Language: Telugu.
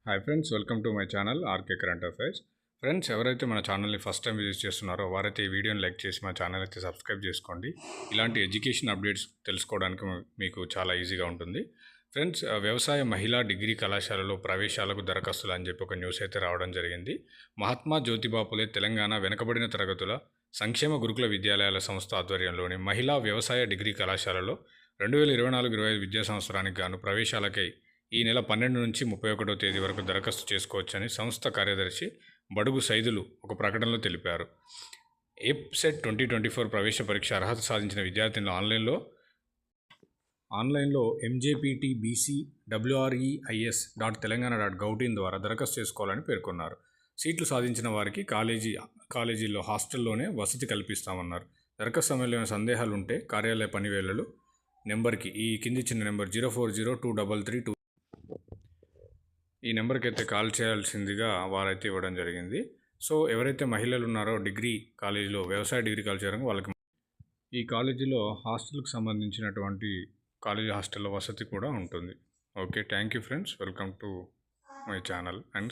Hi friends, welcome to my channel RK current affairs. Friends, ఎవరైతే మన ఛానల్ని ఫస్ట్ టైం విజిట్ చేస్తున్నారో వారైతే ఈ వీడియోని లైక్ చేసి మా ఛానల్ అయితే సబ్స్క్రైబ్ చేసుకోండి. ఇలాంటి ఎడ్యుకేషన్ అప్డేట్స్ తెలుసుకోవడానికి మీకు చాలా ఈజీగా ఉంటుంది. ఫ్రెండ్స్, వ్యవసాయ మహిళా డిగ్రీ కళాశాలలో ప్రవేశాలకు దరఖాస్తులు అని చెప్పి ఒక న్యూస్ అయితే రావడం జరిగింది. మహాత్మా జ్యోతిబా ఫులే తెలంగాణ వెనుకబడిన తరగతుల సంక్షేమ గురుకుల విద్యాలయాల సంస్థ ఆధ్వర్యంలోని మహిళా వ్యవసాయ డిగ్రీ కళాశాలలో 2024-25 విద్యా సంవత్సరానికి గాను ప్రవేశాలకై ఈ నెల 12 నుంచి 31వ తేదీ వరకు దరఖాస్తు చేసుకోవచ్చని సంస్థ కార్యదర్శి బడుగు సైదులు ఒక ప్రకటనలో తెలిపారు. ఏప్సెట్ 2024 ప్రవేశ పరీక్ష అర్హత సాధించిన విద్యార్థులను ఆన్లైన్లో mjptbcwreis.telangana.gov.in ద్వారా దరఖాస్తు చేసుకోవాలని పేర్కొన్నారు. సీట్లు సాధించిన వారికి కాలేజీల్లో హాస్టల్లోనే వసతి కల్పిస్తామన్నారు. దరఖాస్తు సమయంలో సందేహాలు ఉంటే కార్యాలయ పనివేళలు నెంబర్కి ఈ కింది చిన్న నెంబర్ 04023332 ఈ నెంబర్కి అయితే కాల్ చేయాల్సిందిగా వారైతే ఇవ్వడం జరిగింది. సో ఎవరైతే మహిళలు ఉన్నారో డిగ్రీ కాలేజీలో వ్యవసాయ డిగ్రీ కాలేజీ వాళ్ళకి ఈ కాలేజీలో హాస్టల్కి సంబంధించినటువంటి కాలేజీ హాస్టల్లో వసతి కూడా ఉంటుంది. Okay, thank you friends, welcome to my channel and